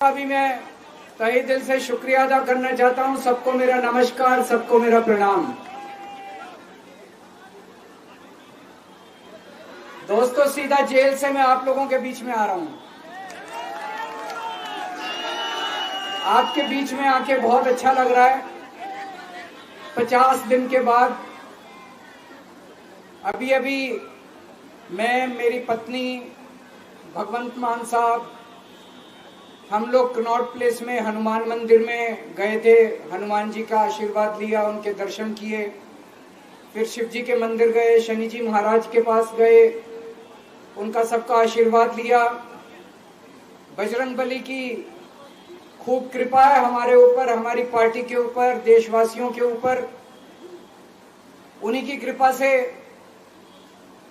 अभी मैं तहे दिल से शुक्रिया अदा करना चाहता हूं। सबको मेरा नमस्कार, सबको मेरा प्रणाम। दोस्तों, सीधा जेल से मैं आप लोगों के बीच में आ रहा हूं। आपके बीच में आके बहुत अच्छा लग रहा है। 50 दिन के बाद अभी अभी मैं, मेरी पत्नी, भगवंत मान साहब, हम लोग कनॉट प्लेस में हनुमान मंदिर में गए थे। हनुमान जी का आशीर्वाद लिया, उनके दर्शन किए। फिर शिव जी के मंदिर गए, शनि जी महाराज के पास गए, उनका सबका आशीर्वाद लिया। बजरंग बली की खूब कृपा है हमारे ऊपर, हमारी पार्टी के ऊपर, देशवासियों के ऊपर। उन्हीं की कृपा से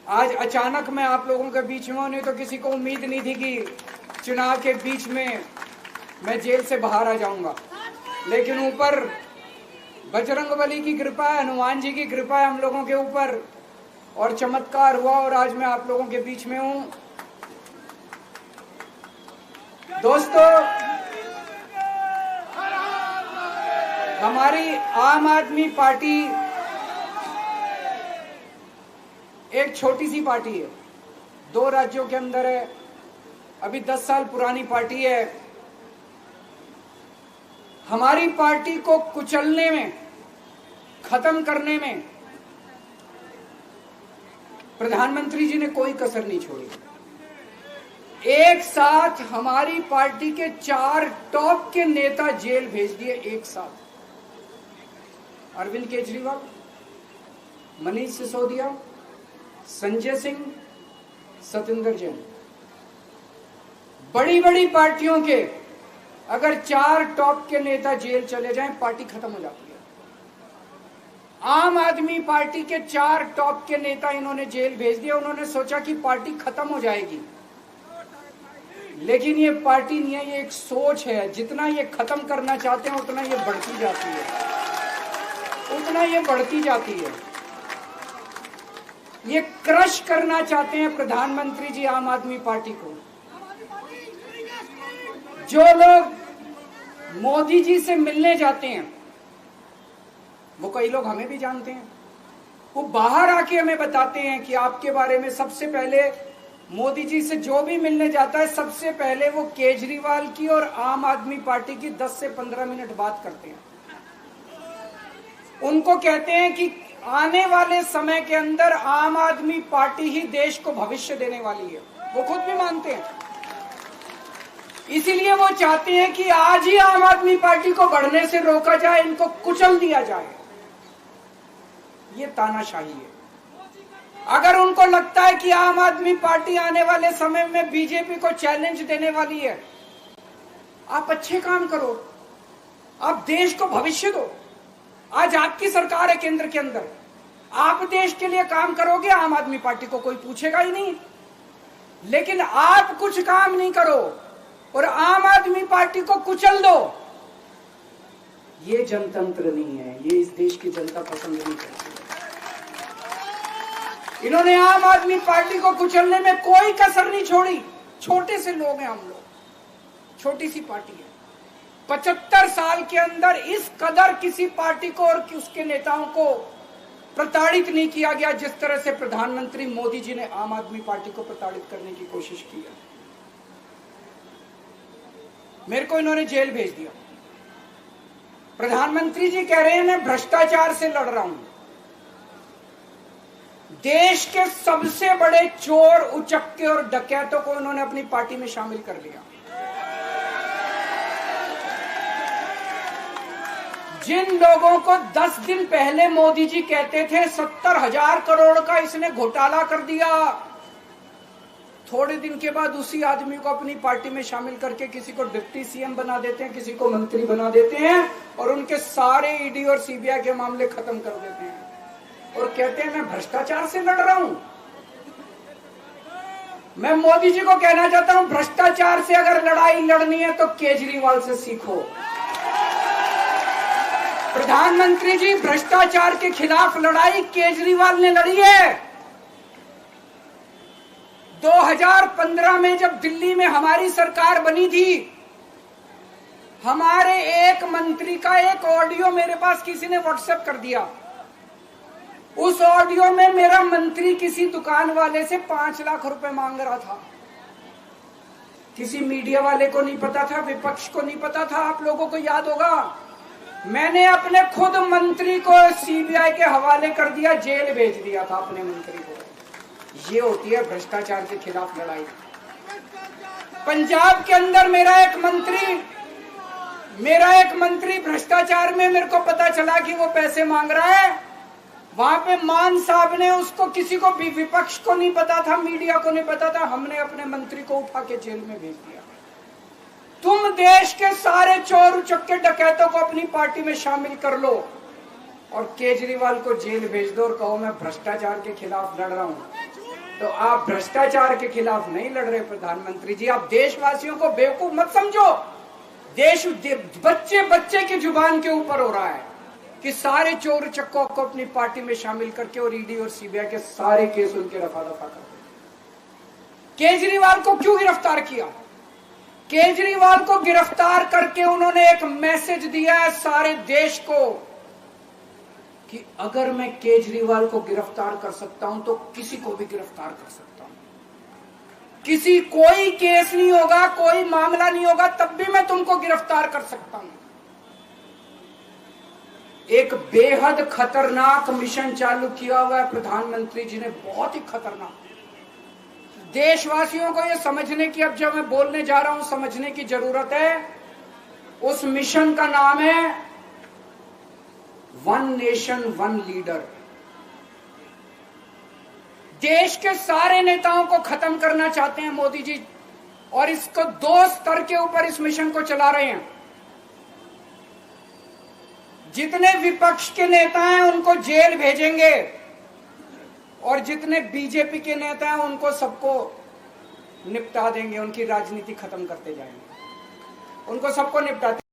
आज अचानक मैं आप लोगों के बीच में हूं। नहीं तो किसी को उम्मीद नहीं थी कि चुनाव के बीच में मैं जेल से बाहर आ जाऊंगा, लेकिन ऊपर बजरंग बली की कृपा है, हनुमान जी की कृपा है हम लोगों के ऊपर, और चमत्कार हुआ और आज मैं आप लोगों के बीच में हूं। दोस्तों, हमारी आम आदमी पार्टी एक छोटी सी पार्टी है, 2 राज्यों के अंदर है, अभी 10 साल पुरानी पार्टी है। हमारी पार्टी को कुचलने में, खत्म करने में प्रधानमंत्री जी ने कोई कसर नहीं छोड़ी। एक साथ हमारी पार्टी के 4 टॉप के नेता जेल भेज दिए एक साथ। अरविंद केजरीवाल, मनीष सिसोदिया, संजय सिंह, सतिंदर जैन। बड़ी बड़ी पार्टियों के अगर 4 टॉप के नेता जेल चले जाएं, पार्टी खत्म हो जाती है। आम आदमी पार्टी के 4 टॉप के नेता इन्होंने जेल भेज दिया। उन्होंने सोचा कि पार्टी खत्म हो जाएगी, लेकिन ये पार्टी नहीं है, ये एक सोच है। जितना ये खत्म करना चाहते हैं उतना ये बढ़ती जाती है, उतना ये बढ़ती जाती है। ये क्रश करना चाहते हैं प्रधानमंत्री जी आम आदमी पार्टी को। जो लोग मोदी जी से मिलने जाते हैं, वो कई लोग हमें भी जानते हैं, वो बाहर आके हमें बताते हैं कि आपके बारे में सबसे पहले मोदी जी से जो भी मिलने जाता है, सबसे पहले वो केजरीवाल की और आम आदमी पार्टी की 10 से 15 मिनट बात करते हैं। उनको कहते हैं कि आने वाले समय के अंदर आम आदमी पार्टी ही देश को भविष्य देने वाली है। वो खुद भी मानते हैं। इसीलिए वो चाहते हैं कि आज ही आम आदमी पार्टी को बढ़ने से रोका जाए, इनको कुचल दिया जाए। ये तानाशाही है। अगर उनको लगता है कि आम आदमी पार्टी आने वाले समय में बीजेपी को चैलेंज देने वाली है, आप अच्छे काम करो, आप देश को भविष्य दो। आज आपकी सरकार है केंद्र के अंदर, आप देश के लिए काम करोगे, आम आदमी पार्टी को कोई पूछेगा ही नहीं। लेकिन आप कुछ काम नहीं करो और आम आदमी पार्टी को कुचल दो, ये जनतंत्र नहीं है, ये इस देश की जनता पसंद नहीं करती। इन्होंने आम आदमी पार्टी को कुचलने में कोई कसर नहीं छोड़ी। छोटे से लोग हैं हम लोग, छोटी सी पार्टी है। 75 साल के अंदर इस कदर किसी पार्टी को और उसके नेताओं को प्रताड़ित नहीं किया गया जिस तरह से प्रधानमंत्री मोदी जी ने आम आदमी पार्टी को प्रताड़ित करने की कोशिश की है। मेरे को इन्होंने जेल भेज दिया। प्रधानमंत्री जी कह रहे हैं मैं भ्रष्टाचार से लड़ रहा हूं। देश के सबसे बड़े चोर, उचक्के और डकैतों को इन्होंने अपनी पार्टी में शामिल कर लिया। जिन लोगों को 10 दिन पहले मोदी जी कहते थे 70,000 करोड़ का इसने घोटाला कर दिया, थोड़े दिन के बाद उसी आदमी को अपनी पार्टी में शामिल करके किसी को डिप्टी सीएम बना देते हैं, किसी को मंत्री बना देते हैं और उनके सारे ईडी और सीबीआई के मामले खत्म कर देते हैं और कहते हैं मैं भ्रष्टाचार से लड़ रहा हूं। मैं मोदी जी को कहना चाहता हूं, भ्रष्टाचार से अगर लड़ाई लड़नी है तो केजरीवाल से सीखो। प्रधानमंत्री जी, भ्रष्टाचार के खिलाफ लड़ाई केजरीवाल ने लड़ी है। 2015 में जब दिल्ली में हमारी सरकार बनी थी, हमारे एक मंत्री का एक ऑडियो मेरे पास किसी ने व्हाट्सएप कर दिया। उस ऑडियो में मेरा मंत्री किसी दुकान वाले से 5 लाख रुपए मांग रहा था। किसी मीडिया वाले को नहीं पता था, विपक्ष को नहीं पता था। आप लोगों को याद होगा, मैंने अपने खुद मंत्री को सीबीआई के हवाले कर दिया, जेल भेज दिया था अपने मंत्री को। ये होती है भ्रष्टाचार के खिलाफ लड़ाई। पंजाब के अंदर मेरा एक मंत्री भ्रष्टाचार में मेरे को पता चला कि वो पैसे मांग रहा है। वहां पे मान साहब ने उसको, किसी को भी, विपक्ष को नहीं पता था, मीडिया को नहीं पता था, हमने अपने मंत्री को उठा के जेल में भेज दिया। तुम देश के सारे चोर उचक्के डकैतों को अपनी पार्टी में शामिल कर लो और केजरीवाल को जेल भेज दो और कहो मैं भ्रष्टाचार के खिलाफ लड़ रहा हूं। तो आप भ्रष्टाचार के खिलाफ नहीं लड़ रहे प्रधानमंत्री जी। आप देशवासियों को बेवकूफ मत समझो। देश बच्चे बच्चे की जुबान के ऊपर हो रहा है कि सारे चोर चक्कों को अपनी पार्टी में शामिल करके और ईडी और सीबीआई के सारे केस उनके रफा दफा कर। केजरीवाल को क्यों गिरफ्तार किया? केजरीवाल को गिरफ्तार करके उन्होंने एक मैसेज दिया है सारे देश को कि अगर मैं केजरीवाल को गिरफ्तार कर सकता हूं तो किसी को भी गिरफ्तार कर सकता हूं। कोई केस नहीं होगा, कोई मामला नहीं होगा, तब भी मैं तुमको गिरफ्तार कर सकता हूं। एक बेहद खतरनाक मिशन चालू किया हुआ है प्रधानमंत्री जी ने, बहुत ही खतरनाक। देशवासियों को यह समझने की, अब जब मैं बोलने जा रहा हूं, समझने की जरूरत है। उस मिशन का नाम है वन नेशन वन लीडर। देश के सारे नेताओं को खत्म करना चाहते हैं मोदी जी, और इसको 2 स्तर के ऊपर इस मिशन को चला रहे हैं। जितने विपक्ष के नेता हैं उनको जेल भेजेंगे और जितने बीजेपी के नेता हैं उनको सबको निपटा देंगे, उनकी राजनीति खत्म करते जाएंगे, उनको सबको निपटाते